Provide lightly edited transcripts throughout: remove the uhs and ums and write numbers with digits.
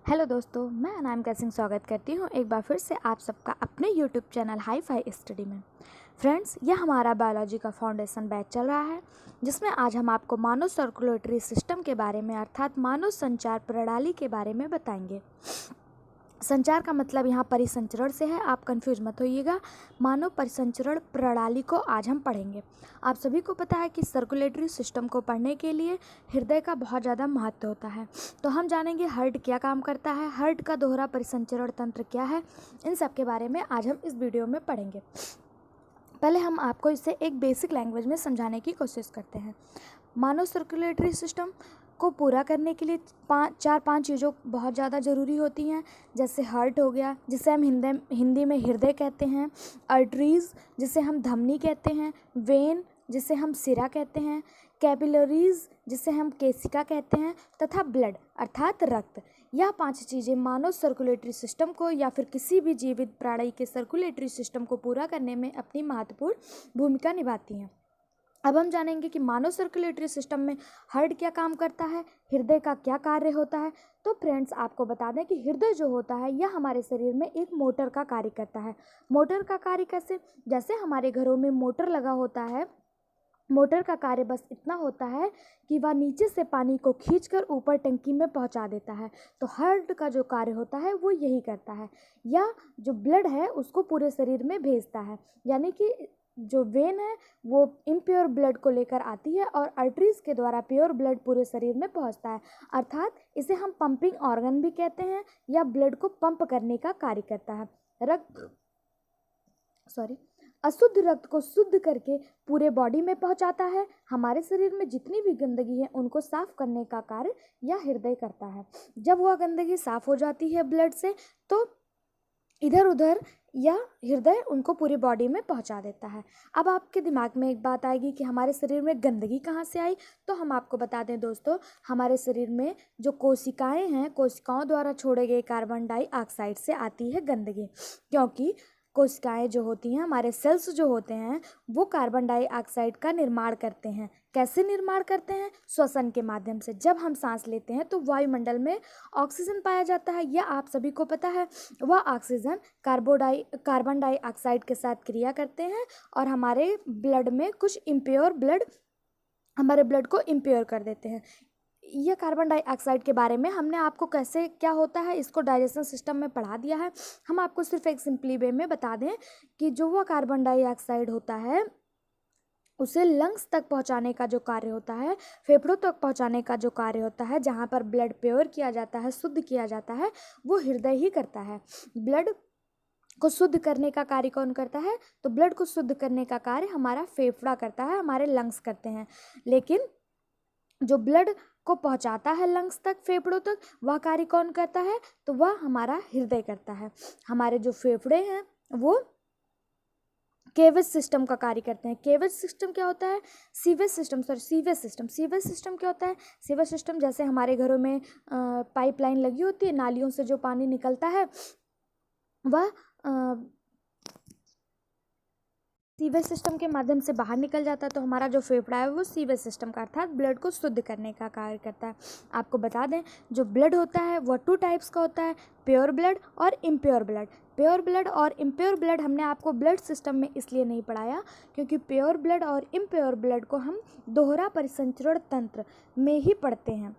Hello दोस्तों, मैं अनामिका सिंह स्वागत करती हूँ एक बार फिर से आप सबका अपने YouTube channel hi fi study में। फ्रेंड्स, यह हमारा बायोलॉजी का फाउंडेशन बैच चल रहा है जिसमें आज हम आपको मानव सर्कुलेटरी सिस्टम के बारे में अर्थात मानव संचार प्रणाली के बारे में बताएंगे। संचार का मतलब यहाँ परिसंचरण से है, आप कंफ्यूज मत होइएगा। मानव परिसंचरण प्रणाली को आज हम पढ़ेंगे। आप सभी को पता है कि सर्कुलेटरी सिस्टम को पढ़ने के लिए हृदय का बहुत ज़्यादा महत्व होता है। तो हम जानेंगे हार्ट क्या काम करता है, हार्ट का दोहरा परिसंचरण तंत्र क्या है, इन सब के बारे में आज हम इस वीडियो में पढ़ेंगे। पहले हम आपको इसे एक बेसिक लैंग्वेज में समझाने की कोशिश करते हैं। मानव सर्कुलेटरी सिस्टम को पूरा करने के लिए चार पांच चीज़ों बहुत ज़्यादा ज़रूरी होती हैं, जैसे हार्ट हो गया जिसे हम हिंदी में हृदय कहते हैं, आर्टरीज जिसे हम धमनी कहते हैं, वेन जिसे हम सिरा कहते हैं, कैपिलरीज जिसे हम केशिका कहते हैं, तथा ब्लड अर्थात रक्त। यह पांच चीज़ें मानव सर्कुलेटरी सिस्टम को या फिर किसी भी जीवित प्राणी के सर्कुलेटरी सिस्टम को पूरा करने में अपनी महत्वपूर्ण भूमिका निभाती हैं। अब हम जानेंगे कि मानव सर्कुलेटरी सिस्टम में हार्ट क्या काम करता है, हृदय का क्या कार्य होता है। तो फ्रेंड्स, आपको बता दें कि हृदय जो होता है यह हमारे शरीर में एक मोटर का कार्य करता है। मोटर का कार्य कैसे? जैसे हमारे घरों में मोटर लगा होता है, मोटर का कार्य बस इतना होता है कि वह नीचे से पानी को खींचकर ऊपर टंकी में पहुंचा देता है। तो हार्ट का जो कार्य होता है वो यही करता है, या जो ब्लड है उसको पूरे शरीर में भेजता है। यानी कि जो वेन है वो इम्प्योर ब्लड को लेकर आती है और आर्टरीज के द्वारा प्योर ब्लड पूरे शरीर में पहुंचता है। अर्थात इसे हम पंपिंग ऑर्गन भी कहते हैं, या ब्लड को पंप करने का कार्य करता है। अशुद्ध रक्त को शुद्ध करके पूरे बॉडी में पहुंचाता है। हमारे शरीर में जितनी भी गंदगी है उनको साफ करने का कार्य यह हृदय करता है। जब वह गंदगी साफ हो जाती है ब्लड से, तो इधर उधर या हृदय उनको पूरी बॉडी में पहुंचा देता है। अब आपके दिमाग में एक बात आएगी कि हमारे शरीर में गंदगी कहाँ से आई। तो हम आपको बता दें दोस्तों, हमारे शरीर में जो कोशिकाएं हैं, कोशिकाओं द्वारा छोड़े गए कार्बन डाइऑक्साइड से आती है गंदगी। क्योंकि कोशिकाएं जो होती हैं, हमारे सेल्स जो होते हैं, वो कार्बन डाइऑक्साइड का निर्माण करते हैं। कैसे निर्माण करते हैं? श्वसन के माध्यम से। जब हम सांस लेते हैं तो वायुमंडल में ऑक्सीजन पाया जाता है, यह आप सभी को पता है। वह ऑक्सीजन कार्बन डाइऑक्साइड के साथ क्रिया करते हैं और हमारे ब्लड में कुछ हमारे ब्लड को इम्प्योर कर देते हैं। यह कार्बन डाइऑक्साइड के बारे में हमने आपको कैसे क्या होता है इसको डाइजेशन सिस्टम में पढ़ा दिया है। हम आपको सिर्फ एक सिंपली वे में बता दें कि जो वह कार्बन डाइऑक्साइड होता है उसे लंग्स तक पहुंचाने का जो कार्य होता है, फेफड़ों तक पहुंचाने का जो कार्य होता है, जहां पर ब्लड प्योर किया जाता है, शुद्ध किया जाता है, वो हृदय ही करता है। ब्लड को शुद्ध करने का कार्य कौन करता है? तो ब्लड को शुद्ध करने का कार्य हमारा फेफड़ा करता है, हमारे लंग्स करते हैं। लेकिन जो ब्लड को पहुंचाता है लंग्स तक, फेफड़ों तक, वह कार्य कौन करता है? तो वह हमारा हृदय करता है। हमारे जो फेफड़े हैं वो केवेज सिस्टम का कार्य करते हैं। केवेज सिस्टम क्या होता है? सीवेज सिस्टम क्या होता है? सीवेज सिस्टम जैसे हमारे घरों में पाइपलाइन लगी होती है, नालियों से जो पानी निकलता है वह सीवेज सिस्टम के माध्यम से बाहर निकल जाता है। तो हमारा जो फेफड़ा है वो सीवेज सिस्टम का अर्थात ब्लड को शुद्ध करने का कार्य करता है। आपको बता दें, जो ब्लड होता है वह 2 टाइप्स का होता है, प्योर ब्लड और इम्प्योर ब्लड। प्योर ब्लड और इम्प्योर ब्लड हमने आपको ब्लड सिस्टम में इसलिए नहीं पढ़ाया क्योंकि प्योर ब्लड और इम्प्योर ब्लड को हम दोहरा परिसंचरण तंत्र में ही पढ़ते हैं।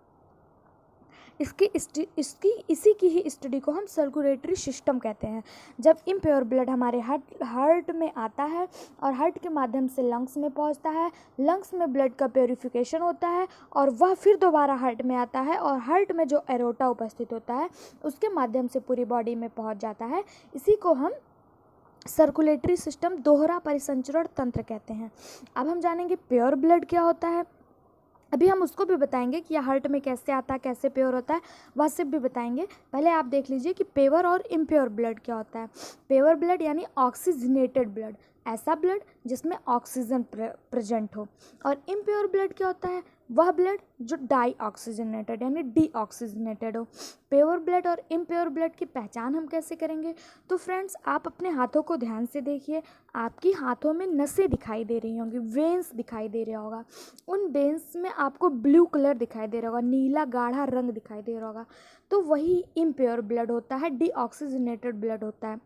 इसी की ही स्टडी को हम सर्कुलेटरी सिस्टम कहते हैं। जब इम्प्योर ब्लड हमारे हार्ट में आता है और हार्ट के माध्यम से लंग्स में पहुंचता है, लंग्स में ब्लड का प्योरिफिकेशन होता है और वह फिर दोबारा हार्ट में आता है और हार्ट में जो एरोटा उपस्थित होता है उसके माध्यम से पूरी बॉडी में पहुंच जाता है। इसी को हम सर्कुलेटरी सिस्टम, दोहरा परिसंचरण तंत्र कहते हैं। अब हम जानेंगे प्योर ब्लड क्या होता है। अभी हम उसको भी बताएंगे कि यह हार्ट में कैसे आता है, कैसे प्योर होता है, वह सब भी बताएंगे। पहले आप देख लीजिए कि प्योर और इम्प्योर ब्लड क्या होता है। प्योर ब्लड यानी ऑक्सीजनेटेड ब्लड, ऐसा ब्लड जिसमें ऑक्सीजन प्रेजेंट हो। और इम्प्योर ब्लड क्या होता है? वह ब्लड जो डाई ऑक्सीजनेटेड यानी डीऑक्सीजनेटेड हो। प्योर ब्लड और इम्प्योर ब्लड की पहचान हम कैसे करेंगे? तो फ्रेंड्स, आप अपने हाथों को ध्यान से देखिए। आपकी हाथों में नसें दिखाई दे रही होंगी, वेन्स दिखाई दे रहा होगा। उन वेन्स में आपको ब्लू कलर दिखाई दे रहा होगा, नीला गाढ़ा रंग दिखाई दे रहा होगा। तो वही इम्प्योर ब्लड होता है, डीऑक्सीजनेटेड ब्लड होता है।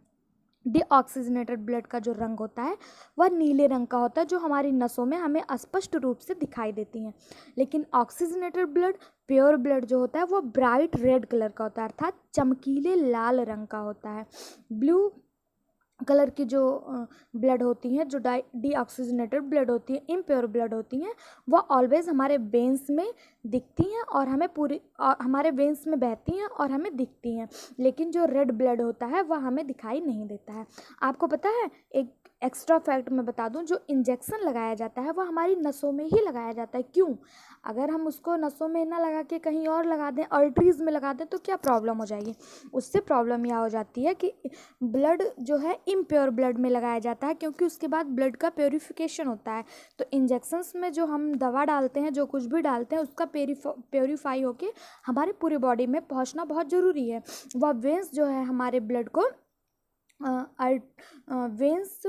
डीऑक्सीजनेटेड ब्लड का जो रंग होता है वह नीले रंग का होता है, जो हमारी नसों में हमें स्पष्ट रूप से दिखाई देती हैं। लेकिन ऑक्सीजनेटेड ब्लड, प्योर ब्लड जो होता है वो ब्राइट रेड कलर का होता है, अर्थात चमकीले लाल रंग का होता है। ब्लू कलर की जो ब्लड होती हैं, जो डीऑक्सीजनेटेड ब्लड होती है, इम्प्योर ब्लड होती हैं, वह ऑलवेज हमारे वेंस में दिखती हैं और हमें हमारे वेंस में बहती हैं और हमें दिखती हैं। लेकिन जो रेड ब्लड होता है वह हमें दिखाई नहीं देता है। आपको पता है, एक एक्स्ट्रा फैक्ट मैं बता दूं, जो इंजेक्शन लगाया जाता है वह हमारी नसों में ही लगाया जाता है। क्यों? अगर हम उसको नसों में ना लगा के कहीं और लगा दें, आर्टरीज में लगा दें, तो क्या प्रॉब्लम हो जाएगी? उससे प्रॉब्लम यह हो जाती है कि ब्लड जो है इम्प्योर ब्लड में लगाया जाता है, क्योंकि उसके बाद ब्लड का प्योरीफिकेशन होता है। तो इंजेक्शंस में जो हम दवा डालते हैं, जो कुछ भी डालते हैं, उसका प्योरीफाई होके हमारे पूरी बॉडी में पहुंचना बहुत ज़रूरी है। वह वेंस जो है हमारे ब्लड को वेंस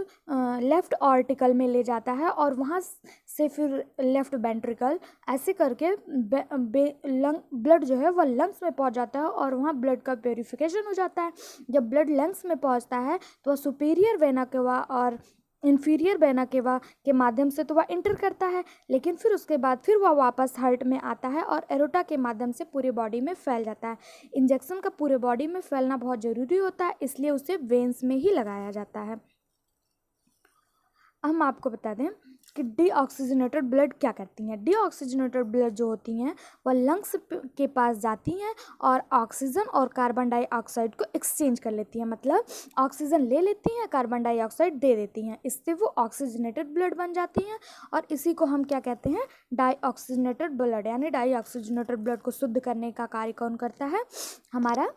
लेफ़्ट आर्टिकल में ले जाता है और वहाँ से फिर लेफ़्ट वेंट्रिकल, ऐसे करके ब्लड जो है वह लंग्स में पहुँच जाता है और वहाँ ब्लड का प्योरीफिकेशन हो जाता है। जब ब्लड लंग्स में पहुँचता है तो वह सुपीरियर वेना केवा और इन्फीरियर वेना केवा के माध्यम से तो वह इंटर करता है, लेकिन फिर उसके बाद फिर वह वापस हार्ट में आता है और एरोटा के माध्यम से पूरी बॉडी में फैल जाता है। इंजेक्शन का पूरे बॉडी में फैलना बहुत ज़रूरी होता है, इसलिए उसे वेंस में ही लगाया जाता है। हम आपको बता दें कि डीऑक्सीजनेटेड ब्लड क्या करती हैं। डीऑक्सीजनेटेड ब्लड जो होती हैं वह लंग्स के पास जाती हैं और ऑक्सीजन और कार्बन डाइऑक्साइड को एक्सचेंज कर लेती हैं। मतलब ऑक्सीजन ले लेती हैं, कार्बन डाइऑक्साइड दे देती हैं, इससे वो ऑक्सीजनेटेड ब्लड बन जाती हैं और इसी को हम क्या कहते हैं? डाइऑक्सीजनेटेड ब्लड। यानी डाइऑक्सीजनेटेड ब्लड को शुद्ध करने का कार्य कौन करता है? हमारा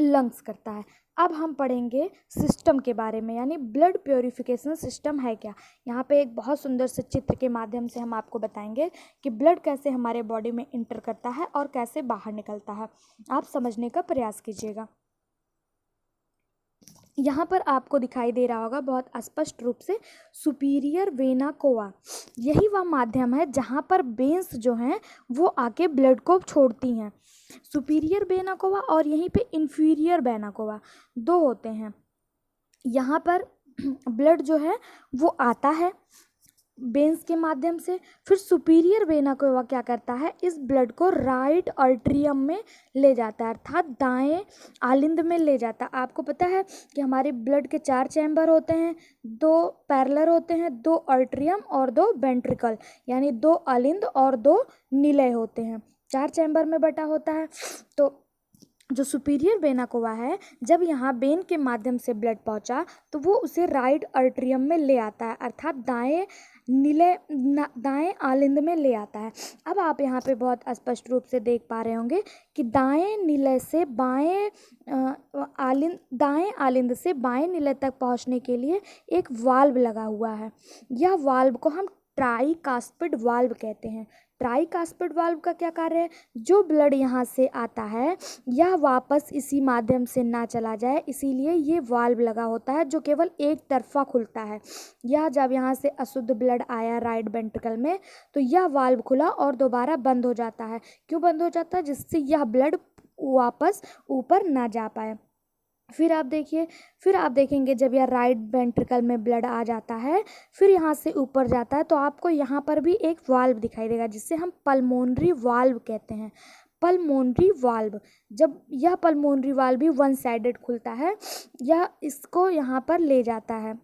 लंग्स करता है। अब हम पढ़ेंगे सिस्टम के बारे में, यानी ब्लड प्योरीफिकेशन सिस्टम है क्या। यहाँ पे एक बहुत सुंदर से चित्र के माध्यम से हम आपको बताएंगे कि ब्लड कैसे हमारे बॉडी में इंटर करता है और कैसे बाहर निकलता है। आप समझने का प्रयास कीजिएगा। यहाँ पर आपको दिखाई दे रहा होगा बहुत स्पष्ट रूप से सुपीरियर वेना कोवा। यही वह माध्यम है जहाँ पर वेन्स जो हैं वो आके ब्लड को छोड़ती हैं। सुपीरियर वेना कोवा और यहीं पे इन्फीरियर वेना कोवा, दो होते हैं। यहाँ पर ब्लड जो है वो आता है वेन्स के माध्यम से, फिर सुपीरियर वेना कोवा क्या करता है? इस ब्लड को राइट आर्टरियम में ले जाता है, अर्थात दाएं आलिंद में ले जाता है। आपको पता है कि हमारे ब्लड के 4 चैम्बर होते हैं, 2 पैरेलल होते हैं, 2 आर्टरियम और 2 वेंट्रिकल, यानी 2 आलिंद और 2 निलय होते हैं। 4 चैम्बर में बटा होता है। तो जो सुपीरियर वेना कोवा है, जब यहाँ वेन के माध्यम से ब्लड पहुँचा तो वो उसे राइट आर्टरियम में ले आता है, अर्थात दाएं आलिंद में ले आता है। अब आप यहाँ पे बहुत स्पष्ट रूप से देख पा रहे होंगे कि दाएं निलय से दाएं आलिंद से बाएं निलय तक पहुँचने के लिए एक वाल्व लगा हुआ है। यह वाल्व को हम ट्राइकास्पिड वाल्व कहते हैं। ट्राइकास्पिड वाल्व का क्या कार्य है? जो ब्लड यहाँ से आता है यह वापस इसी माध्यम से ना चला जाए, इसीलिए ये वाल्व लगा होता है जो केवल एक तरफा खुलता है। यह जब यहाँ से अशुद्ध ब्लड आया राइट वेंट्रिकल में तो यह वाल्व खुला और दोबारा बंद हो जाता है। क्यों बंद हो जाता है? जिससे यह ब्लड वापस ऊपर ना जा पाए। फिर आप देखेंगे जब यह राइट वेंट्रिकल में ब्लड आ जाता है, फिर यहाँ से ऊपर जाता है तो आपको यहाँ पर भी एक वाल्व दिखाई देगा जिससे हम पल्मोनरी वाल्व कहते हैं। पल्मोनरी वाल्व, जब यह पल्मोनरी वाल्व भी 1 साइडेड खुलता है, यह इसको यहाँ पर ले जाता है।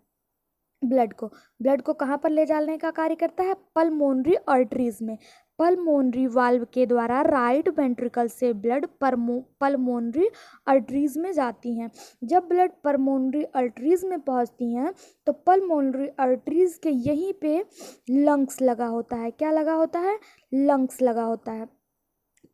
ब्लड को कहाँ पर ले जाने का कार्य करता है? पल्मोनरी आर्टरीज में। पल्मोनरी वाल्व के द्वारा राइट वेंट्रिकल से ब्लड पल्मोनरी आर्टरीज में जाती हैं। जब ब्लड पल्मोनरी आर्टरीज में पहुंचती हैं तो पल्मोनरी आर्टरीज के यहीं पे लंग्स लगा होता है। क्या लगा होता है? लंग्स लगा होता है।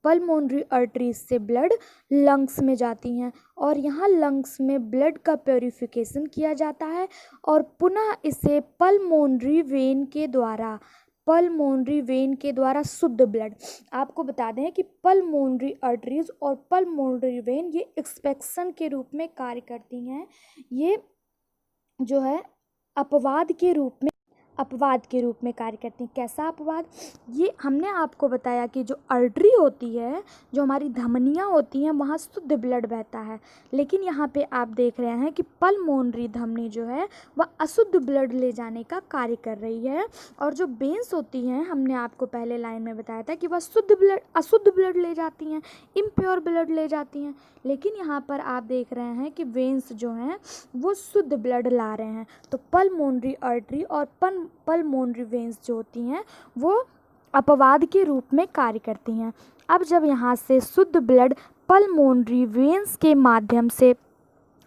पल्मोनरी आर्टरीज से ब्लड लंग्स में जाती हैं और यहाँ लंग्स में ब्लड का प्योरीफिकेशन किया जाता है और पुनः इसे पल्मोनरी वेन के द्वारा पल्मोनरी वेन के द्वारा शुद्ध ब्लड। आपको बता दें कि पल्मोनरी आर्टरीज और पल्मोनरी वेन ये एक्सपेक्शन के रूप में कार्य करती हैं। ये जो है अपवाद के रूप में कार्य करती हैं। कैसा अपवाद? ये हमने आपको बताया कि जो आर्टरी होती है, जो हमारी धमनियाँ होती हैं, वहाँ शुद्ध ब्लड बहता है, लेकिन यहाँ पे आप देख रहे हैं कि पल्मोनरी धमनी जो है वह अशुद्ध ब्लड ले जाने का कार्य कर रही है। और जो वेन्स होती हैं, हमने आपको पहले लाइन में बताया था कि वह अशुद्ध ब्लड ले जाती हैं, इम्प्योर ब्लड ले जाती हैं, लेकिन यहाँ पर आप देख रहे हैं कि वेन्स जो हैं वो शुद्ध ब्लड ला रहे हैं। तो पल्मोनरी आर्टरी और पल्मोनरी वेन्स जो होती हैं वो अपवाद के रूप में कार्य करती हैं। अब जब यहाँ से शुद्ध ब्लड पल्मोनरी वेन्स के माध्यम से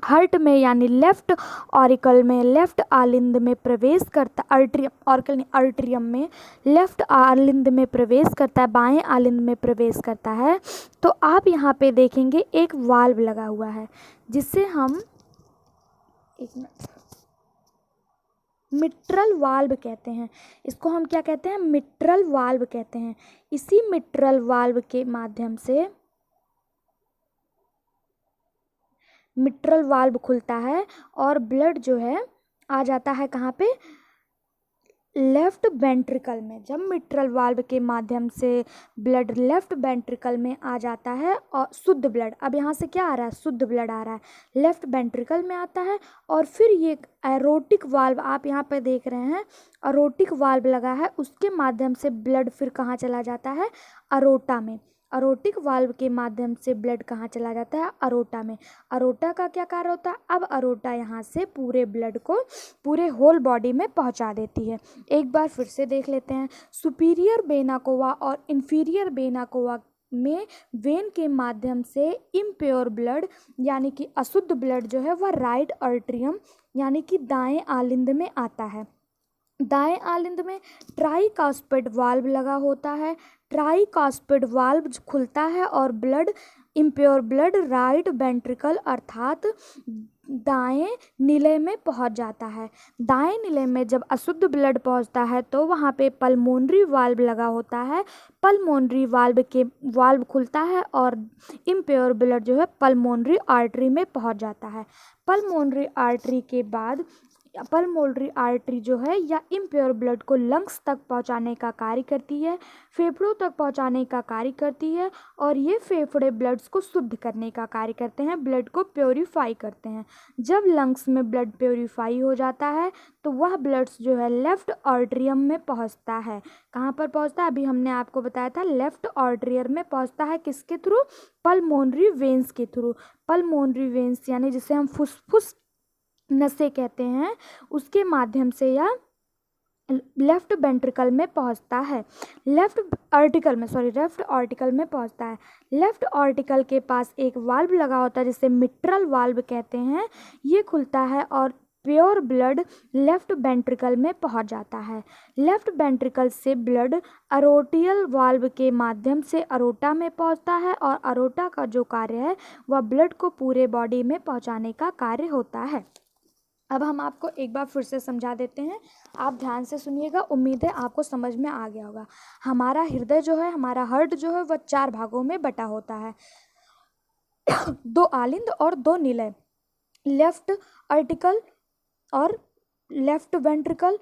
हार्ट में यानी लेफ्ट ऑरिकल में, लेफ्ट आलिंद में प्रवेश करता, आर्ट्रियम में लेफ्ट आलिंद में प्रवेश करता है, बाएं आलिंद में प्रवेश करता है, तो आप यहाँ पे देखेंगे एक वाल्व लगा हुआ है जिसे हम मिट्रल वाल्व कहते हैं। इसको हम क्या कहते हैं? मिट्रल वाल्व कहते हैं। इसी मिट्रल वाल्व के माध्यम से मिट्रल वाल्व खुलता है और ब्लड जो है आ जाता है कहाँ पे? लेफ्ट वेंट्रिकल में। जब मिट्रल वाल्व के माध्यम से ब्लड लेफ्ट वेंट्रिकल में आ जाता है और शुद्ध ब्लड, अब यहाँ से क्या आ रहा है? शुद्ध ब्लड आ रहा है, लेफ्ट वेंट्रिकल में आता है, और फिर ये एरोटिक वाल्व आप यहाँ पे देख रहे हैं, एरोटिक वाल्व लगा है, उसके माध्यम से ब्लड फिर कहाँ चला जाता है? अरोटा में। अरोटिक वाल्व के माध्यम से ब्लड कहाँ चला जाता है? अरोटा में। अरोटा का क्या कार्य होता है? अब अरोटा यहाँ से पूरे ब्लड को पूरे होल बॉडी में पहुँचा देती है। एक बार फिर से देख लेते हैं। सुपीरियर वेना कोवा और इंफीरियर वेना कोवा में वेन के माध्यम से इम्प्योर ब्लड यानी कि अशुद्ध ब्लड जो है वह राइट आर्ट्रियम यानी कि दाएं आलिंद में आता है। दाएं आलिंद में ट्राइकास्पिड वाल्व लगा होता है। ट्राइकास्पिड वाल्व खुलता है और blood, impure blood right ventricle अर्थात दाएं निलय में पहुंच जाता है। दाएं निलय में जब अशुद्ध ब्लड पहुंचता है तो वहां पे पल्मोनरी वाल्व लगा होता है। पल्मोनरी वाल्व खुलता है और इम्प्योर ब्लड जो है पल्मोनरी आर्टरी में पहुंच जाता है। पल्मोनरी आर्टरी के बाद पल्मोनरी आर्टरी जो है या इम्प्योर ब्लड को लंग्स तक पहुंचाने का कार्य करती है, फेफड़ों तक पहुंचाने का कार्य करती है, और ये फेफड़े ब्लड्स को शुद्ध करने का कार्य करते हैं, ब्लड को प्योरीफाई करते हैं। जब लंग्स में ब्लड प्योरीफाई हो जाता है तो वह ब्लड्स जो है लेफ्ट आर्ट्रियम में पहुंचता है। कहाँ पर पहुंचता है? अभी हमने आपको बताया था लेफ्ट आर्ट्रियर में पहुंचता है। किसके थ्रू? पल्मोनरी वेन्स के थ्रू। पल्मोनरी वेन्स यानी जिसे हम फुसफुस नसें कहते हैं, उसके माध्यम से या लेफ्ट वेंट्रिकल में पहुंचता है। लेफ्ट आर्टिकल में पहुंचता है। लेफ्ट आर्टिकल के पास एक वाल्व लगा होता है जिसे मिट्रल वाल्व कहते हैं। ये खुलता है और प्योर ब्लड लेफ्ट वेंट्रिकल में पहुंच जाता है। लेफ्ट वेंट्रिकल से ब्लड अरोटियल वाल्व के माध्यम से अरोटा में पहुंचता है और अरोटा का जो कार्य है वह ब्लड को पूरे बॉडी में पहुंचाने का कार्य होता है। अब हम आपको एक बार फिर से समझा देते हैं, आप ध्यान से सुनिएगा, उम्मीद है आपको समझ में आ गया होगा। हमारा हृदय जो है, हमारा हार्ट जो है वह 4 भागों में बटा होता है, 2 आलिंद और 2 निलय, लेफ्ट आर्टिकल और लेफ्ट वेंट्रिकल,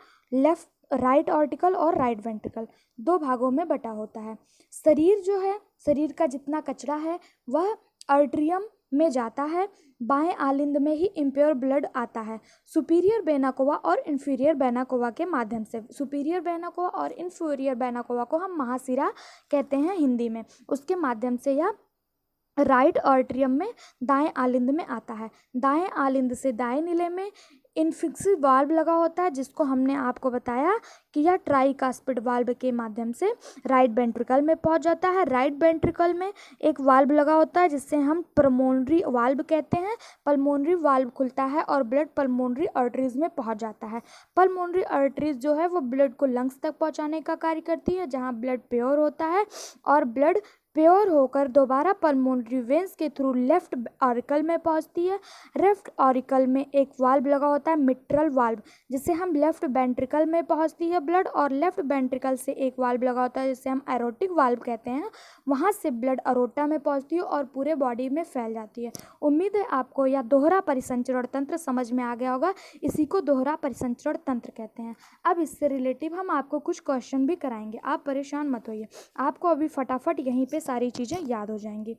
राइट आर्टिकल और राइट वेंट्रिकल, 2 भागों में बटा होता है। शरीर जो है, शरीर का जितना कचरा है वह आर्ट्रियम में जाता है, बाएं आलिंद में ही इम्प्योर ब्लड आता है सुपीरियर वेना कोवा और इन्फीरियर वेना कोवा के माध्यम से। सुपीरियर वेना कोवा और इन्फीरियर वेना कोवा को हम महाशिरा कहते हैं हिंदी में। उसके माध्यम से यह राइट आर्ट्रियम में दाएं आलिंद में आता है। दाएं आलिंद से दाएं निलय में इनफिक्सिव वाल्व लगा होता है, जिसको हमने आपको बताया कि यह ट्राइकास्पिड वाल्व के माध्यम से राइट वेंट्रिकल में पहुंच जाता है। राइट वेंट्रिकल में एक वाल्व लगा होता है जिससे हम पल्मोनरी वाल्व कहते हैं। पल्मोनरी वाल्व खुलता है और ब्लड पल्मोनरी आर्टरीज में पहुंच जाता है। पल्मोनरी आर्टरीज जो है वो ब्लड को लंग्स तक पहुंचाने का कार्य करती है, जहाँ ब्लड प्योर होता है और ब्लड प्योर होकर दोबारा पल्मोनरी वेंस के थ्रू लेफ्ट ऑरिकल में पहुंचती है। लेफ्ट ऑरिकल में एक वाल्व लगा होता है मिट्रल वाल्व, जिससे हम लेफ्ट वेंट्रिकल में पहुंचती है ब्लड, और लेफ्ट वेंट्रिकल से एक वाल्व लगा होता है जिसे हम एरोटिक वाल्व कहते हैं, वहां से ब्लड अरोटा में पहुंचती है और पूरे बॉडी में फैल जाती है। उम्मीद है आपको यह दोहरा परिसंचरण तंत्र समझ में आ गया होगा। इसी को दोहरा परिसंचरण तंत्र कहते हैं। अब इससे रिलेटिव हम आपको कुछ क्वेश्चन भी कराएंगे, आप परेशान मत होइए, आपको अभी फटाफट यहीं पे सारी चीज़ें याद हो जाएंगी।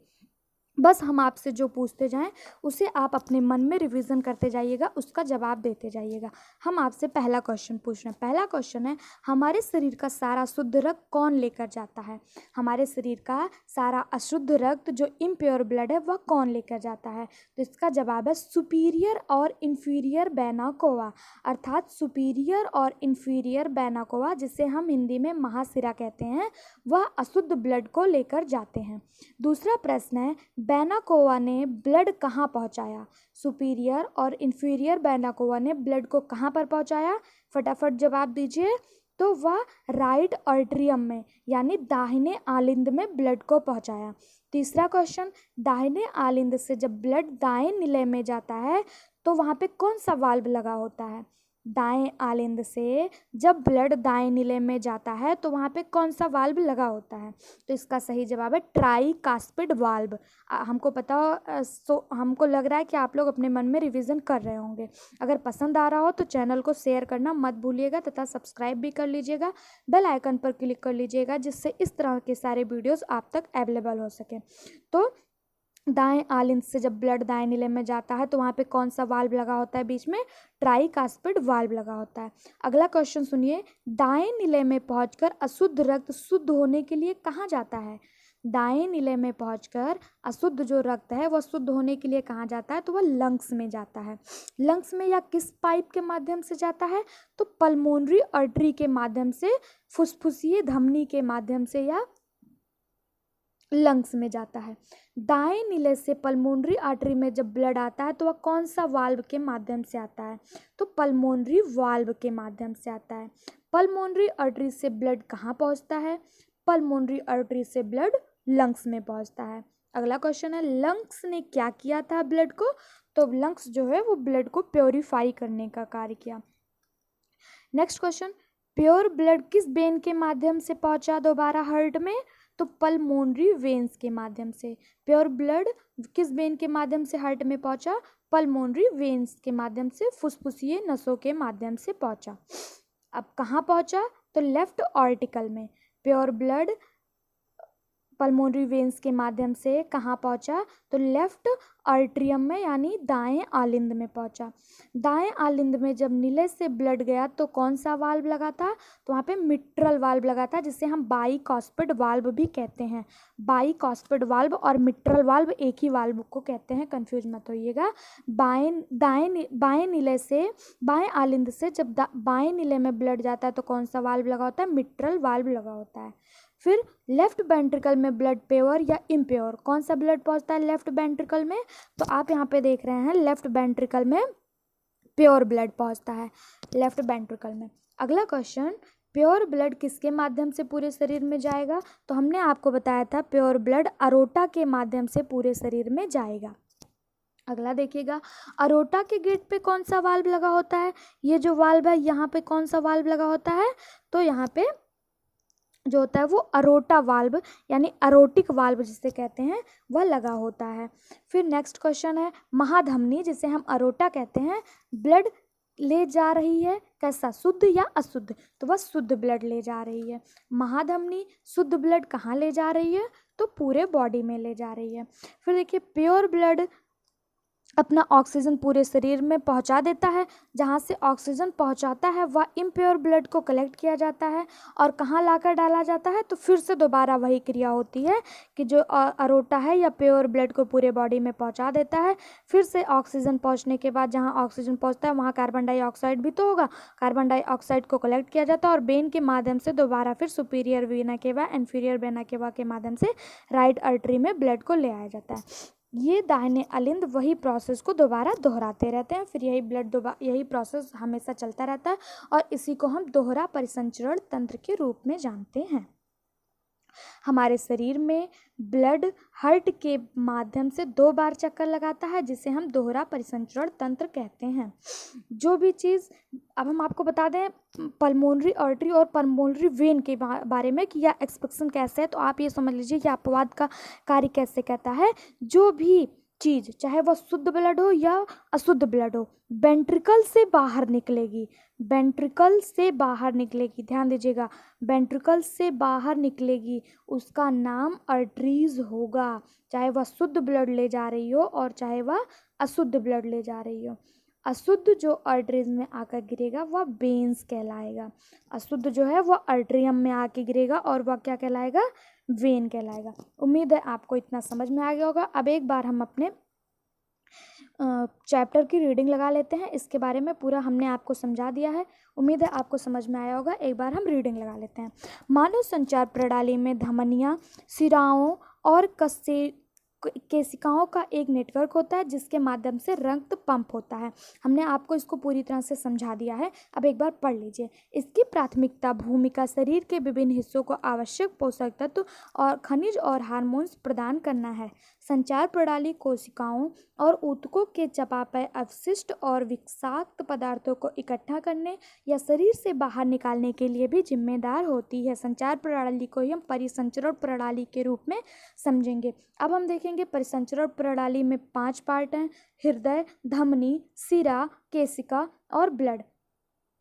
बस हम आपसे जो पूछते जाएं उसे आप अपने मन में रिवीजन करते जाइएगा, उसका जवाब देते जाइएगा। हम आपसे पहला क्वेश्चन पूछ रहे हैं। पहला क्वेश्चन है, हमारे शरीर का सारा शुद्ध रक्त कौन लेकर जाता है? हमारे शरीर का सारा अशुद्ध रक्त जो इम्प्योर ब्लड है वह कौन लेकर जाता है? तो इसका जवाब है सुपीरियर और इन्फीरियर वेना कोवा, अर्थात सुपीरियर और इन्फीरियर वेना कोवा, जिसे हम हिंदी में महाशिरा कहते हैं, वह अशुद्ध ब्लड को लेकर जाते हैं। दूसरा प्रश्न है, वेना कोवा ने ब्लड कहाँ पहुँचाया? सुपीरियर और इन्फीरियर वेना कोवा ने ब्लड को कहाँ पर पहुँचाया? फटाफट जवाब दीजिए। तो वह राइट आर्टरियम में यानी दाहिने आलिंद में ब्लड को पहुँचाया। तीसरा क्वेश्चन, दाहिने आलिंद से जब ब्लड दाएं निलय में जाता है तो वहाँ पे कौन सा वाल्व लगा होता है? दाएं आलिंद से जब ब्लड दाएं निलय में जाता है तो वहाँ पे कौन सा वाल्व लगा होता है? तो इसका सही जवाब है ट्राइकास्पिड वाल्व। हमको पता हो, हमको लग रहा है कि आप लोग अपने मन में रिवीजन कर रहे होंगे। अगर पसंद आ रहा हो तो चैनल को शेयर करना मत भूलिएगा तथा सब्सक्राइब भी कर लीजिएगा, बेल आइकन पर क्लिक कर लीजिएगा, जिससे इस तरह के सारे वीडियोज़ आप तक अवेलेबल हो सके। तो दाएं आलिंद से जब ब्लड दाएं निलय में जाता है तो वहाँ पे कौन सा वाल्व लगा होता है? बीच में ट्राइकास्पिड वाल्व लगा होता है। अगला क्वेश्चन सुनिए, दाएं निलय में पहुंचकर अशुद्ध रक्त शुद्ध होने के लिए कहाँ जाता है? दाएं निलय में पहुंचकर अशुद्ध जो रक्त है वह शुद्ध होने के लिए कहाँ जाता है? तो वह लंग्स में जाता है। लंग्स में या किस पाइप के माध्यम से जाता है? तो पल्मोनरी आर्टरी के माध्यम से, फुसफुसीय धमनी के माध्यम से या लंग्स में जाता है। दाएं निलय से पल्मोनरी आर्टरी में जब ब्लड आता है तो वह कौन सा वाल्व के माध्यम से आता है? तो पल्मोनरी वाल्व के माध्यम से आता है। पल्मोनरी आर्टरी से ब्लड कहाँ पहुँचता है? पल्मोनरी आर्टरी से ब्लड लंग्स में पहुँचता है। अगला क्वेश्चन है, लंग्स ने क्या किया था ब्लड को? तो लंग्स जो है वो ब्लड को प्योरीफाई करने का कार्य किया। नेक्स्ट क्वेश्चन, प्योर ब्लड किस वेन के माध्यम से पहुंचा दोबारा हार्ट में? तो पल्मोनरी वेन्स के माध्यम से। प्योर ब्लड किस वेन के माध्यम से हार्ट में पहुंचा? पल्मोनरी वेन्स के माध्यम से, फुसफुसीय नसों के माध्यम से पहुंचा। अब कहाँ पहुंचा? तो लेफ्ट ऑर्टिकल में। प्योर ब्लड पल्मोनरी वेन्स के माध्यम से कहाँ पहुँचा? तो लेफ्ट आर्टरियम में यानी दाएं आलिंद में पहुँचा। दाएं आलिंद में जब निलय से ब्लड गया तो कौन सा वाल्व लगा था? तो वहाँ पे मिट्रल वाल्व लगा था, जिसे हम बाइकॉस्पिड वाल्व भी कहते हैं। बाइकॉस्पिड वाल्व और मिट्रल वाल्व एक ही वाल्व को कहते हैं, कंफ्यूज मत होइएगा। बाएं निलय से, बाएं आलिंद से जब बाएं निलय में ब्लड जाता है तो कौन सा वाल्व लगा होता है? मिट्रल वाल्व लगा होता है। फिर लेफ्ट वेंट्रिकल में ब्लड प्योर या इम्प्योर, कौन सा ब्लड पहुंचता है लेफ्ट वेंट्रिकल में? तो आप यहाँ पे देख रहे हैं लेफ्ट वेंट्रिकल में प्योर ब्लड पहुंचता है, लेफ्ट वेंट्रिकल में। अगला क्वेश्चन, प्योर ब्लड किसके माध्यम से पूरे शरीर में जाएगा? तो हमने आपको बताया था प्योर ब्लड अरोटा के माध्यम से पूरे शरीर में जाएगा। अगला देखिएगा, अरोटा के गेट पे कौन सा वाल्व लगा होता है? ये जो वाल्व है यहाँ पे कौन सा वाल्व लगा होता है? तो यहाँ पे जो होता है वो अरोटा वाल्व यानी अरोटिक वाल्व जिसे कहते हैं वह लगा होता है। फिर नेक्स्ट क्वेश्चन है, महाधमनी जिसे हम अरोटा कहते हैं, ब्लड ले जा रही है कैसा, शुद्ध या अशुद्ध? तो वह शुद्ध ब्लड ले जा रही है। महाधमनी शुद्ध ब्लड कहाँ ले जा रही है? तो पूरे बॉडी में ले जा रही है। फिर देखिए, प्योर ब्लड अपना ऑक्सीजन पूरे शरीर में पहुंचा देता है। जहां से ऑक्सीजन पहुंचाता है वह इम्प्योर ब्लड को कलेक्ट किया जाता है और कहाँ लाकर डाला जाता है? तो फिर से दोबारा वही क्रिया होती है कि जो अरोटा है या प्योर ब्लड को पूरे बॉडी में पहुंचा देता है। फिर से ऑक्सीजन पहुंचने के बाद जहां ऑक्सीजन पहुंचता है वहां कार्बन डाइऑक्साइड भी तो होगा, कार्बन डाइऑक्साइड को कलेक्ट किया जाता है और वेन के माध्यम से दोबारा फिर superior vena cava, inferior vena cava के माध्यम से राइट आर्टरी में ब्लड को ले आया जाता है। ये दाहिने अलिंद वही प्रोसेस को दोबारा दोहराते रहते हैं, फिर यही प्रोसेस हमेशा चलता रहता है और इसी को हम दोहरा परिसंचरण तंत्र के रूप में जानते हैं। हमारे शरीर में ब्लड हार्ट के माध्यम से 2 बार चक्कर लगाता है, जिसे हम दोहरा परिसंचरण तंत्र कहते हैं। जो भी चीज़, अब हम आपको बता दें पल्मोनरी आर्टरी और पल्मोनरी वेन के बारे में कि यह एक्सपेक्शन कैसे है, तो आप ये समझ लीजिए कि अपवाद का कार्य कैसे कहता है। जो भी चीज़, चाहे वह शुद्ध ब्लड हो या अशुद्ध ब्लड हो, वेंट्रिकल से बाहर निकलेगी, वेंट्रिकल से बाहर निकलेगी, ध्यान दीजिएगा, वेंट्रिकल से बाहर निकलेगी, उसका नाम आर्टरीज होगा। चाहे वह शुद्ध ब्लड ले जा रही हो और चाहे वह अशुद्ध ब्लड ले जा रही हो। अशुद्ध जो आर्टरीज में आकर गिरेगा वह वेन्स कहलाएगा, अशुद्ध जो है वह आर्टरियम में आके गिरेगा और वह क्या कहलाएगा, वेन कहलाएगा। उम्मीद है आपको इतना समझ में आ गया होगा। अब एक बार हम अपने चैप्टर की रीडिंग लगा लेते हैं। इसके बारे में पूरा हमने आपको समझा दिया है, उम्मीद है आपको समझ में आया होगा। एक बार हम रीडिंग लगा लेते हैं। मानव संचार प्रणाली में धमनियाँ, सिराओं और केशिकाओं का एक नेटवर्क होता है जिसके माध्यम से रक्त पंप होता है। हमने आपको इसको पूरी तरह से समझा दिया है, अब एक बार पढ़ लीजिए। इसकी प्राथमिकता भूमिका शरीर के विभिन्न हिस्सों को आवश्यक पोषक तत्व और खनिज और हार्मोन्स प्रदान करना है। संचार प्रणाली कोशिकाओं और ऊतकों के चयापचय अवशिष्ट और विषाक्त पदार्थों को इकट्ठा करने या शरीर से बाहर निकालने के लिए भी जिम्मेदार होती है। संचार प्रणाली को हम परिसंचरण प्रणाली के रूप में समझेंगे। अब हम देखेंगे परिसंचरण प्रणाली में 5 पार्ट हैं: हृदय, धमनी, सिरा, केशिका और ब्लड।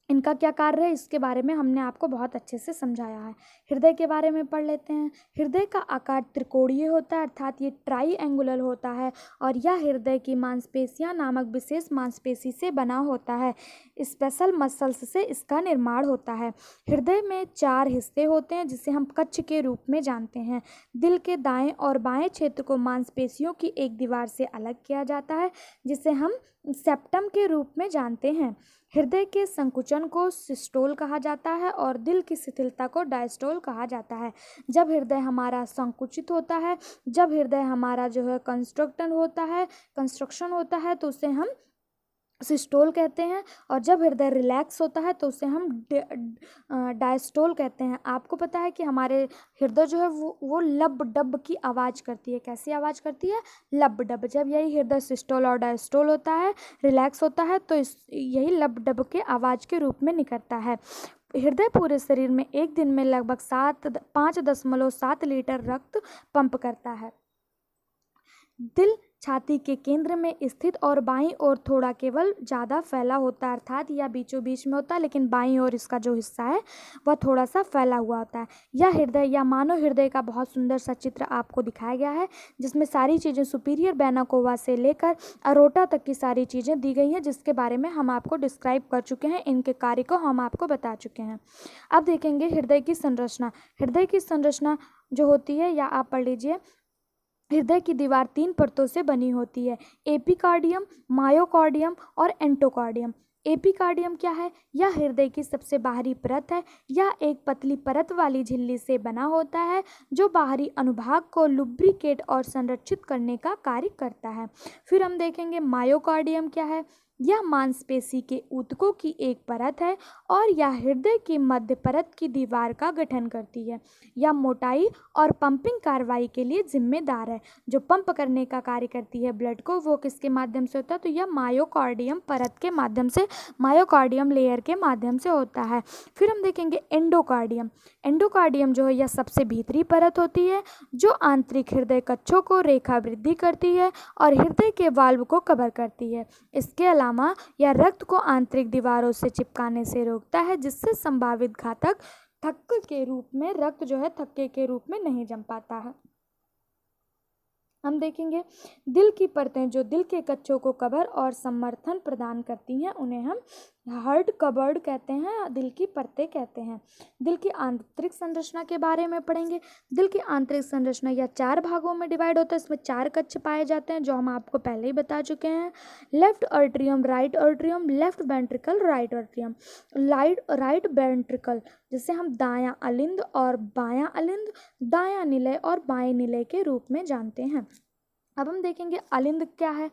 इनका क्या कार्य है इसके बारे में हमने आपको बहुत अच्छे से समझाया है। हृदय के बारे में पढ़ लेते हैं। हृदय का आकार त्रिकोणीय होता है, अर्थात ये ट्राईएंगुलर होता है और यह हृदय की मांसपेशियां नामक विशेष मांसपेशी से बना होता है। स्पेशल मसल्स से इसका निर्माण होता है। हृदय में 4 हिस्से होते हैं जिसे हम कक्ष के रूप में जानते हैं। दिल के दाएं और बाएं क्षेत्र को मांसपेशियों की एक दीवार से अलग किया जाता है जिसे हम सेप्टम के रूप में जानते हैं। हृदय के संकुचन को सिस्टोल कहा जाता है और दिल की शिथिलता को डायस्टोल कहा जाता है। जब हृदय हमारा संकुचित होता है, जब हृदय हमारा जो है कंस्ट्रक्शन होता है तो उसे हम सिस्टोल कहते हैं, और जब हृदय रिलैक्स होता है तो उसे हम डायस्टोल कहते हैं। आपको पता है कि हमारे हृदय जो है वो लब डब की आवाज़ करती है। कैसी आवाज़ करती है? लब डब। जब यही हृदय सिस्टोल और डायस्टोल होता है, रिलैक्स होता है, तो यही लब डब के आवाज़ के रूप में निकलता है। हृदय पूरे शरीर में एक दिन में लगभग 5.7 लीटर रक्त पंप करता है। दिल छाती के केंद्र में स्थित और बाईं ओर थोड़ा केवल ज़्यादा फैला होता है, अर्थात यह बीचों बीच में होता है लेकिन बाईं ओर इसका जो हिस्सा है वह थोड़ा सा फैला हुआ होता है। यह हृदय या मानव हृदय का बहुत सुंदर सा चित्र आपको दिखाया गया है जिसमें सारी चीज़ें सुपीरियर वेना कोवा से लेकर अरोटा तक की सारी चीज़ें दी गई हैं, जिसके बारे में हम आपको डिस्क्राइब कर चुके हैं, इनके कार्य को हम आपको बता चुके हैं। अब देखेंगे हृदय की संरचना। हृदय की संरचना जो होती है या आप पढ़ लीजिए, हृदय की दीवार 3 परतों से बनी होती है: एपिकार्डियम, मायोकार्डियम और एंडोकार्डियम। एपिकार्डियम क्या है? यह हृदय की सबसे बाहरी परत है। यह एक पतली परत वाली झिल्ली से बना होता है जो बाहरी अनुभाग को लुब्रिकेट और संरक्षित करने का कार्य करता है। फिर हम देखेंगे मायोकार्डियम क्या है। यह मांसपेशी के ऊतकों की एक परत है और यह हृदय की मध्य परत की दीवार का गठन करती है। यह मोटाई और पंपिंग कार्रवाई के लिए जिम्मेदार है। जो पंप करने का कार्य करती है ब्लड को, वो किसके माध्यम से होता है? तो यह मायोकार्डियम परत के माध्यम से, मायोकार्डियम लेयर के माध्यम से होता है। फिर हम देखेंगे एंडोकार्डियम। एंडोकार्डियम जो है यह सबसे भीतरी परत होती है जो आंतरिक हृदय कक्षों को रेखा वृद्धि करती है और हृदय के वाल्व को कवर करती है। इसके अलावा यह रक्त को आंतरिक दीवारों से चिपकाने से रोकता है, जिससे संभावित घातक थक्के के रूप में रक्त जो है थक्के के रूप में नहीं जम पाता है। हम देखेंगे दिल की परतें जो दिल के कक्षों को कवर और समर्थन प्रदान करती हैं, उन्हें हम हार्ट कवर्ड कहते हैं, दिल की परतें कहते हैं। दिल की आंतरिक संरचना के बारे में पढ़ेंगे। दिल की आंतरिक संरचना या 4 भागों में डिवाइड होता है। इसमें 4 कक्ष पाए जाते हैं जो हम आपको पहले ही बता चुके हैं: left atrium, right atrium, left ventricle, right atrium. Right ventricle जिसे हम दायां अलिंद और बायां अलिंद, दायां निलय और बाएं निलय के रूप में जानते हैं। अब हम देखेंगे अलिंद क्या है।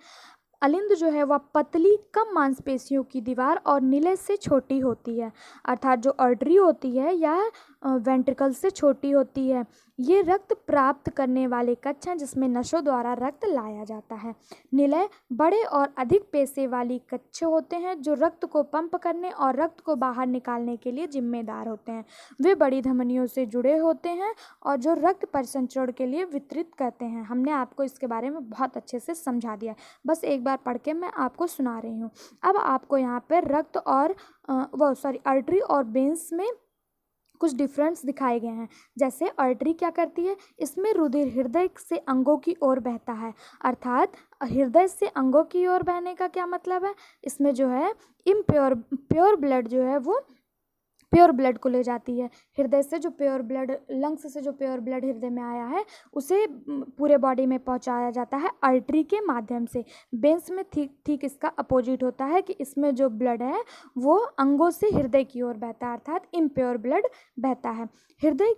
अलिंद जो है वह पतली कम मांसपेशियों की दीवार और निलय से छोटी होती है, अर्थात जो आर्टरी होती है यह वेंट्रिकल से छोटी होती है। ये रक्त प्राप्त करने वाले कक्ष हैं जिसमें नसों द्वारा रक्त लाया जाता है। निलय बड़े और अधिक पेशे वाली कक्ष होते हैं जो रक्त को पंप करने और रक्त को बाहर निकालने के लिए जिम्मेदार होते हैं। वे बड़ी धमनियों से जुड़े होते हैं और जो रक्त परिसंचरण के लिए वितरित करते हैं। हमने आपको इसके बारे में बहुत अच्छे से समझा दिया, बस एक बार पढ़ के मैं आपको सुना रही हूँ। अब आपको यहाँ पे रक्त और आर्टरी और वेन्स में कुछ डिफरेंस दिखाए गए हैं। जैसे आर्टरी क्या करती है, इसमें रुधिर हृदय से अंगों की ओर बहता है। अर्थात हृदय से अंगों की ओर बहने का क्या मतलब है, इसमें जो है प्योर ब्लड जो है वो प्योर ब्लड को ले जाती है। हृदय से जो प्योर ब्लड, लंग्स से जो प्योर ब्लड हृदय में आया है उसे पूरे बॉडी में पहुंचाया जाता है आर्टरी के माध्यम से। वेन्स में ठीक इसका अपोजिट होता है कि इसमें जो ब्लड है वो अंगों से हृदय की ओर बहता है, अर्थात इम्प्योर ब्लड बहता है। हृदय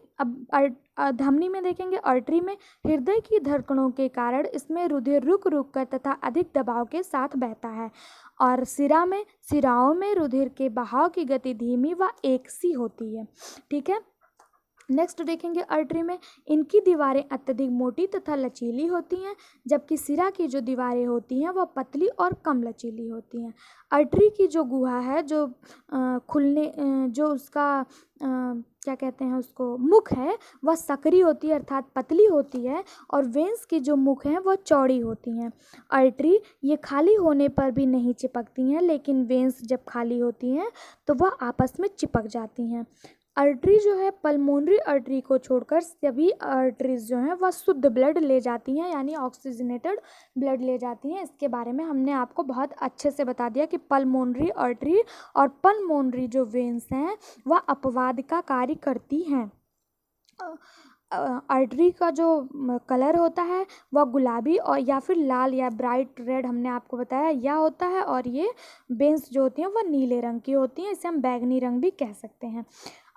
धमनी में देखेंगे, आर्टरी में हृदय की धड़कनों के कारण इसमें रुधिर रुक रुक कर तथा अधिक दबाव के साथ बहता है। और सिराओं में रुधिर के बहाव की गति धीमी व एक सी होती है। ठीक है, नेक्स्ट देखेंगे आर्टरी में इनकी दीवारें अत्यधिक मोटी तथा लचीली होती हैं, जबकि सिरा की जो दीवारें होती हैं वह पतली और कम लचीली होती हैं। आर्टरी की जो गुहा है, जो खुलने जो उसका क्या कहते हैं उसको मुख है, वह सकरी होती है अर्थात पतली होती है, और वेन्स की जो मुख हैं वह चौड़ी होती हैं। आर्टरी ये खाली होने पर भी नहीं चिपकती हैं, लेकिन वेन्स जब खाली होती हैं तो वह आपस में चिपक जाती हैं। आर्टरी जो है पल्मोनरी आर्टरी को छोड़कर सभी आर्टरीज जो हैं वह शुद्ध ब्लड ले जाती हैं, यानी ऑक्सीजनेटेड ब्लड ले जाती हैं। इसके बारे में हमने आपको बहुत अच्छे से बता दिया कि पल्मोनरी आर्टरी और पल्मोनरी जो वेन्स हैं वह अपवाद का कार्य करती हैं। आर्टरी का जो कलर होता है वह गुलाबी और या फिर लाल या ब्राइट रेड हमने आपको बताया यह होता है, और ये वेन्स जो होती हैं वह नीले रंग की होती हैं, इसे हम बैगनी रंग भी कह सकते हैं।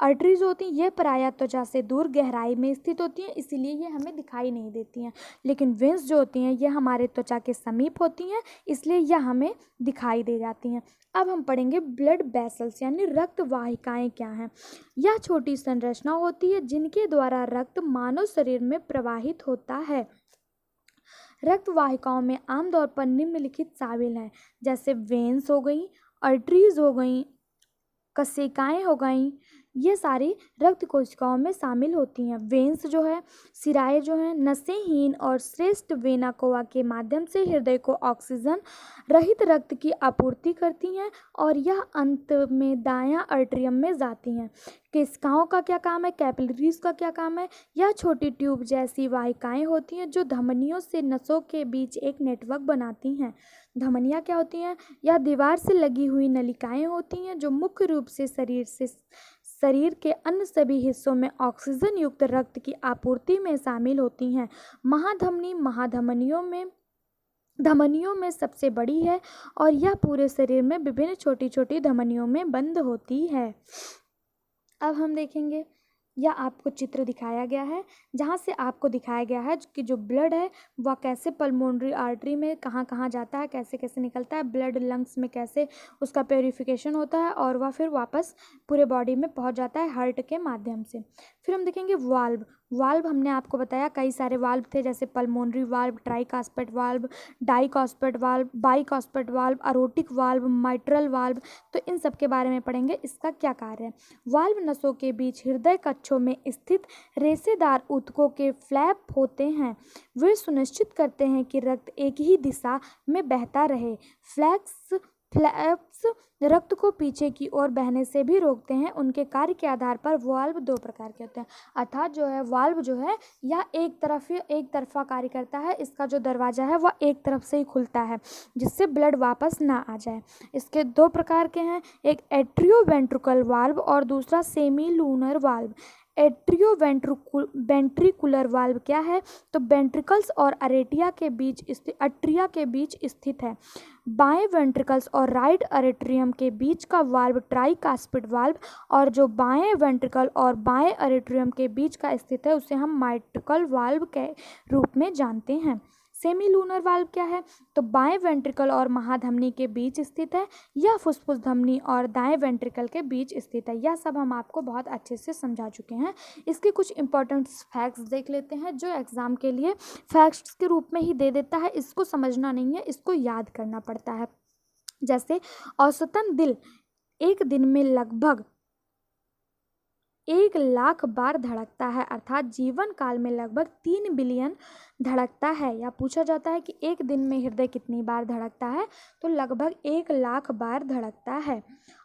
आर्टरी जो होती हैं ये प्रायः त्वचा से दूर गहराई में स्थित होती हैं, इसीलिए ये हमें दिखाई नहीं देती हैं। लेकिन वेन्स जो होती हैं ये हमारे त्वचा के समीप होती हैं, इसलिए यह हमें दिखाई दे जाती हैं। अब हम पढ़ेंगे ब्लड वेसल्स यानी रक्त वाहिकाएँ क्या हैं। यह छोटी संरचना होती है जिनके द्वारा रक्त मानव शरीर में प्रवाहित होता है। रक्त वाहिकाओं में आमतौर पर निम्नलिखित शामिल हैं, जैसे वेन्स हो गई, आर्टरीज हो गई, कशेकाएँ हो गई, ये सारी रक्त कोशिकाओं में शामिल होती हैं। वेन्स जो है, सिराएं जो हैं, नसेंहीन और श्रेष्ठ वेना कोवा के माध्यम से हृदय को ऑक्सीजन रहित रक्त की आपूर्ति करती हैं, और यह अंत में दायां आर्टरियम में जाती हैं। केशिकाओं का क्या काम है, कैपिलरीज का क्या काम है, यह छोटी ट्यूब जैसी वाहिकाएं होती हैं जो धमनियों से नसों के बीच एक नेटवर्क बनाती हैं। धमनियाँ क्या होती हैं, यह दीवार से लगी हुई नलिकाएं होती हैं जो मुख्य रूप से शरीर के अन्य सभी हिस्सों में ऑक्सीजन युक्त रक्त की आपूर्ति में शामिल होती हैं। धमनियों में सबसे बड़ी है और यह पूरे शरीर में विभिन्न छोटी छोटी धमनियों में बंद होती है। अब हम देखेंगे, यह आपको चित्र दिखाया गया है जहाँ से आपको दिखाया गया है कि जो ब्लड है वह कैसे पल्मोनरी आर्टरी में कहाँ कहाँ जाता है, कैसे कैसे निकलता है, ब्लड लंग्स में कैसे उसका प्योरीफिकेशन होता है, और वह फिर वापस पूरे बॉडी में पहुँच जाता है हार्ट के माध्यम से। फिर हम देखेंगे वाल्व हमने आपको बताया कई सारे वाल्व थे, जैसे pulmonary valve, tricuspid valve, dicuspid valve, bicuspid valve, aortic valve, mitral valve. तो इन सब के बारे में पढ़ेंगे, इसका क्या कार्य है। वाल्व नसों के बीच हृदय कक्षों में स्थित रेशेदार ऊतकों के फ्लैप होते हैं। वे सुनिश्चित करते हैं कि रक्त एक ही दिशा में बहता रहे। फ्लैप्स रक्त को पीछे की ओर बहने से भी रोकते हैं। उनके कार्य के आधार पर वाल्व दो प्रकार के होते हैं, अर्थात जो है वाल्व जो है यह एक तरफा कार्य करता है। इसका जो दरवाज़ा है वह एक तरफ से ही खुलता है जिससे ब्लड वापस ना आ जाए। इसके दो प्रकार के हैं, एक एट्रियोवेंट्रिकल वाल्व और दूसरा semi lunar valve. Ventricular valve क्या है, तो वेंट्रिकल्स और अट्रिया के बीच स्थित है। बाएं वेंट्रिकल्स और राइट अरेट्रियम के बीच का वाल्व ट्राइकास्पिड वाल्व, और जो बाएं वेंट्रिकल और बाएं अरेट्रियम के बीच का स्थित है उसे हम माइट्रिकल वाल्व के रूप में जानते हैं। सेमी लूनर वाल्व क्या है? तो बाएं वेंट्रिकल और महाधमनी के बीच स्थित है। यह फुफ्फुस धमनी और दाएं वेंट्रिकल के बीच स्थित है। यह सब हम आपको बहुत अच्छे से समझा चुके हैं। इसके कुछ इंपॉर्टेंट फैक्ट्स देख लेते हैं जो एग्जाम के लिए फैक्ट्स के रूप में ही दे देता है। इसको समझना नहीं है, इसको याद करना पड़ता है। जैसे औसतन दिल एक दिन में लगभग 1 लाख बार धड़कता है, अर्थात जीवन काल में लगभग 3 बिलियन धड़कता है। या पूछा जाता है कि एक दिन में हृदय कितनी बार धड़कता है? तो लगभग 1 लाख बार धड़कता है।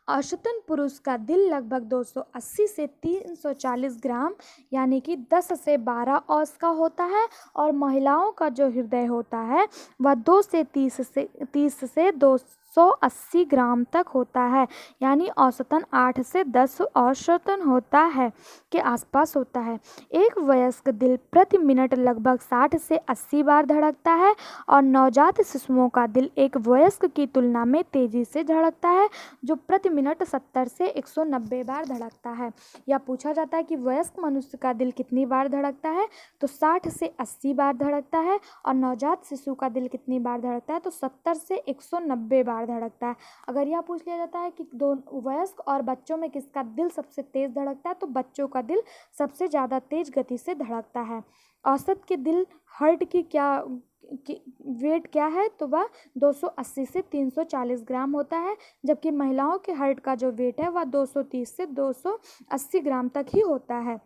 औसतन पुरुष का दिल लगभग 280 से 340 ग्राम यानी कि 10 से 12 औंस का होता है, और महिलाओं का जो हृदय होता है वह 2 से 30 से 280 ग्राम तक होता है, यानी औसतन 8 से 10 औसतन होता है के आसपास होता है। एक वयस्क दिल प्रति मिनट लगभग 60 से 80 बार धड़कता है, और नवजात शिशुओं का दिल एक वयस्क की तुलना में तेजी से धड़कता है, जो प्रति मिनट 70 से 190 बार धड़कता है। या पूछा जाता है कि वयस्क मनुष्य का दिल कितनी बार धड़कता है? तो 60 से 80 बार धड़कता है, और नवजात शिशु का दिल कितनी बार धड़कता है? तो 70 से 190 बार धड़कता है। अगर यह पूछ लिया जाता है कि दो वयस्क और बच्चों में किसका दिल सबसे तेज धड़कता है, तो बच्चों का दिल सबसे ज़्यादा तेज गति से धड़कता है। औसत के दिल हार्ट की वेट क्या है? तो वह 280 से 340 ग्राम होता है, जबकि महिलाओं के हार्ट का जो वेट है वह 230 से 280 ग्राम तक ही होता है।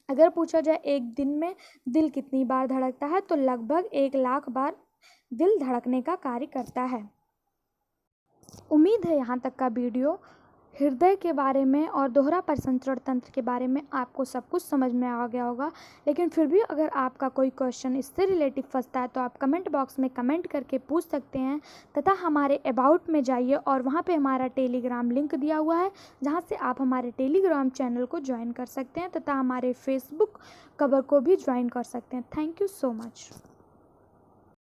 अगर पूछा जाए एक दिन में दिल कितनी बार धड़कता है, तो लगभग 1 लाख बार दिल धड़कने का कार्य करता है। उम्मीद है यहाँ तक का वीडियो हृदय के बारे में और दोहरा परिसंचरण तंत्र के बारे में आपको सब कुछ समझ में आ गया होगा। लेकिन फिर भी अगर आपका कोई क्वेश्चन इससे रिलेटिव फंसता है तो आप कमेंट बॉक्स में कमेंट करके पूछ सकते हैं, तथा हमारे अबाउट में जाइए और वहाँ पे हमारा टेलीग्राम लिंक दिया हुआ है, जहाँ से आप हमारे टेलीग्राम चैनल को ज्वाइन कर सकते हैं, तथा हमारे फेसबुक कवर को भी ज्वाइन कर सकते हैं। Thank you so much.